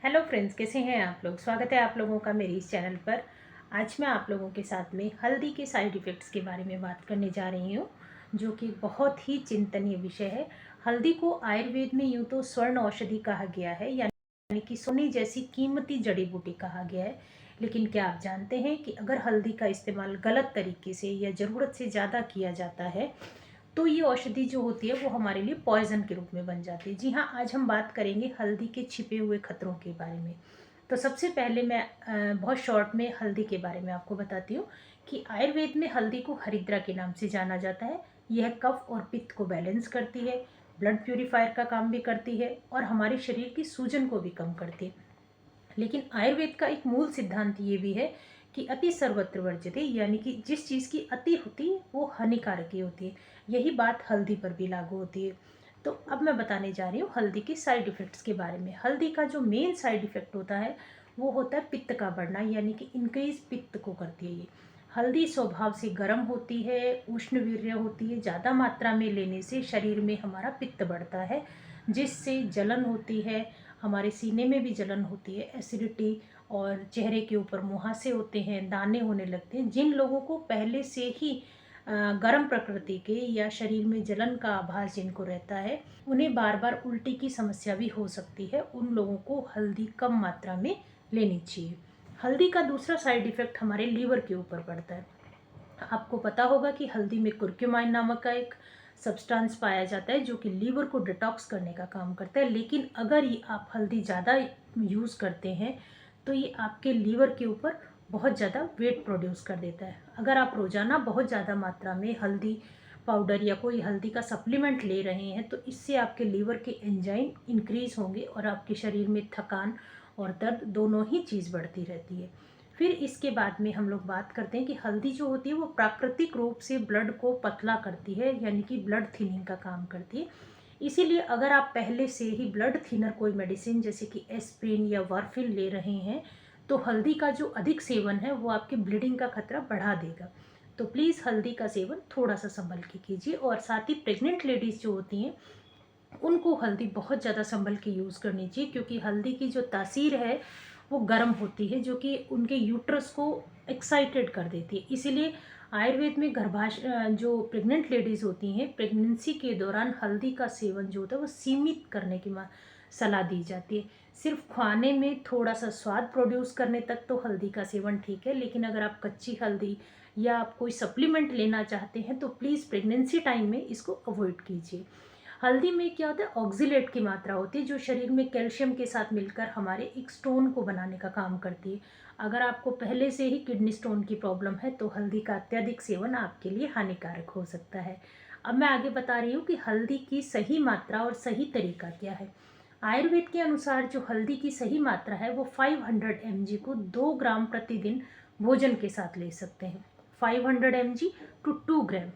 Hello friends, कैसे हैं आप लोग। स्वागत है आप लोगों का मेरे इस चैनल पर। आज मैं आप लोगों के साथ में हल्दी के साइड इफ़ेक्ट्स के बारे में बात करने जा रही हूँ, जो कि बहुत ही चिंतनीय विषय है। हल्दी को आयुर्वेद में यूँ तो स्वर्ण औषधि कहा गया है, यानी कि सोने जैसी कीमती जड़ी बूटी कहा गया है। लेकिन क्या आप जानते हैं कि अगर हल्दी का इस्तेमाल गलत तरीके से या ज़रूरत से ज़्यादा किया जाता है तो ये औषधि जो होती है वो हमारे लिए पॉइजन के रूप में बन जाती है। जी हाँ, आज हम बात करेंगे हल्दी के छिपे हुए खतरों के बारे में। तो सबसे पहले मैं बहुत शॉर्ट में हल्दी के बारे में आपको बताती हूँ कि आयुर्वेद में हल्दी को हरिद्रा के नाम से जाना जाता है। यह कफ और पित्त को बैलेंस करती है, ब्लड प्यूरिफायर का काम भी करती है और हमारे शरीर की सूजन को भी कम करती है। लेकिन आयुर्वेद का एक मूल सिद्धांत ये भी है कि अति सर्वत्र वर्ज्यते, यानी कि जिस चीज़ की अति होती है वो हानिकारक ही होती है। यही बात हल्दी पर भी लागू होती है। तो अब मैं बताने जा रही हूँ हल्दी के साइड इफ़ेक्ट्स के बारे में। हल्दी का जो मेन साइड इफ़ेक्ट होता है वो होता है पित्त का बढ़ना, यानी कि इंक्रीज पित्त को करती है ये। हल्दी स्वभाव से गर्म होती है, उष्णवीर्य होती है। ज़्यादा मात्रा में लेने से शरीर में हमारा पित्त बढ़ता है, जिससे जलन होती है, हमारे सीने में भी जलन होती है, एसिडिटी, और चेहरे के ऊपर मुहासे होते हैं, दाने होने लगते हैं। जिन लोगों को पहले से ही गर्म प्रकृति के या शरीर में जलन का आभास जिनको रहता है, उन्हें बार बार उल्टी की समस्या भी हो सकती है। उन लोगों को हल्दी कम मात्रा में लेनी चाहिए। हल्दी का दूसरा साइड इफ़ेक्ट हमारे लीवर के ऊपर पड़ता है। आपको पता होगा कि हल्दी में कुर्क्यूमाइन नामक का एक सब्सटेंस पाया जाता है जो कि लीवर को डिटॉक्स करने का काम करता है। लेकिन अगर ये आप हल्दी ज़्यादा यूज़ करते हैं तो ये आपके लीवर के ऊपर बहुत ज़्यादा वेट प्रोड्यूस कर देता है। अगर आप रोज़ाना बहुत ज़्यादा मात्रा में हल्दी पाउडर या कोई हल्दी का सप्लीमेंट ले रहे हैं तो इससे आपके लीवर के एंजाइम इंक्रीज़ होंगे और आपके शरीर में थकान और दर्द दोनों ही चीज़ बढ़ती रहती है। फिर इसके बाद में हम लोग बात करते हैं कि हल्दी जो होती है वो प्राकृतिक रूप से ब्लड को पतला करती है, यानी कि ब्लड थिनिंग का काम करती है। इसीलिए अगर आप पहले से ही ब्लड थिनर कोई मेडिसिन जैसे कि एस्प्रिन या वार्फिन ले रहे हैं तो हल्दी का जो अधिक सेवन है वो आपके ब्लीडिंग का खतरा बढ़ा देगा। तो प्लीज़ हल्दी का सेवन थोड़ा सा संभल के कीजिए। और साथ ही प्रेग्नेंट लेडीज़ जो होती हैं उनको हल्दी बहुत ज़्यादा संभल के यूज़ करनी चाहिए, क्योंकि हल्दी की जो तासीर है वो गर्म होती है, जो कि उनके यूट्रस को एक्साइटेड कर देती है। इसीलिए आयुर्वेद में जो प्रेग्नेंट लेडीज़ होती हैं प्रेगनेंसी के दौरान हल्दी का सेवन जो होता है वो सीमित करने की सलाह दी जाती है। सिर्फ खाने में थोड़ा सा स्वाद प्रोड्यूस करने तक तो हल्दी का सेवन ठीक है, लेकिन अगर आप कच्ची हल्दी या आप कोई सप्लीमेंट लेना चाहते हैं तो प्लीज़ प्रेगनेंसी टाइम में इसको अवॉइड कीजिए। हल्दी में क्या होता है, ऑक्सीलेट की मात्रा होती है जो शरीर में कैल्शियम के साथ मिलकर हमारे एक स्टोन को बनाने का काम करती है। अगर आपको पहले से ही किडनी स्टोन की प्रॉब्लम है तो हल्दी का अत्यधिक सेवन आपके लिए हानिकारक हो सकता है। अब मैं आगे बता रही हूँ कि हल्दी की सही मात्रा और सही तरीका क्या है। आयुर्वेद के अनुसार जो हल्दी की सही मात्रा है वो 500 mg को 2 ग्राम प्रतिदिन भोजन के साथ ले सकते हैं। 500 mg टू 2 ग्राम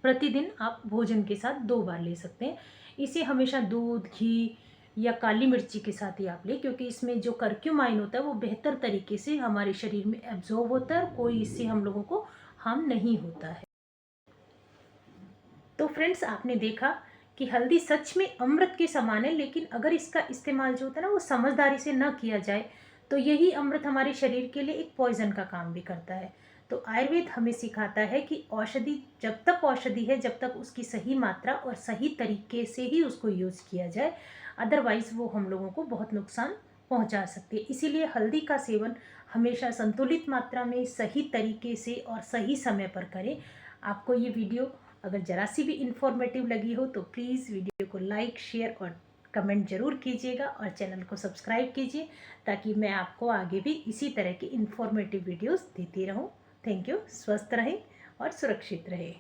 प्रतिदिन आप भोजन के साथ 2 बार ले सकते हैं। इसे हमेशा दूध, घी या काली मिर्ची के साथ ही आप लें, क्योंकि इसमें जो कर्क्यूमाइन होता है वो बेहतर तरीके से हमारे शरीर में एब्जॉर्ब होता है और कोई इससे हम लोगों को हार्म नहीं होता है। तो फ्रेंड्स, आपने देखा कि हल्दी सच में अमृत के समान है, लेकिन अगर इसका इस्तेमाल जो होता है ना वो समझदारी से न किया जाए तो यही अमृत हमारे शरीर के लिए एक पॉइजन का काम भी करता है। तो आयुर्वेद हमें सिखाता है कि औषधि जब तक औषधि है, जब तक उसकी सही मात्रा और सही तरीके से ही उसको यूज़ किया जाए, अदरवाइज़ वो हम लोगों को बहुत नुकसान पहुंचा सकती है। इसीलिए हल्दी का सेवन हमेशा संतुलित मात्रा में, सही तरीके से और सही समय पर करें। आपको ये वीडियो अगर ज़रा सी भी इन्फॉर्मेटिव लगी हो तो प्लीज़ वीडियो को लाइक, शेयर और कमेंट ज़रूर कीजिएगा और चैनल को सब्सक्राइब कीजिए, ताकि मैं आपको आगे भी इसी तरह की इन्फॉर्मेटिव वीडियोस देती रहूं। Thank you. स्वस्थ रहें और सुरक्षित रहें।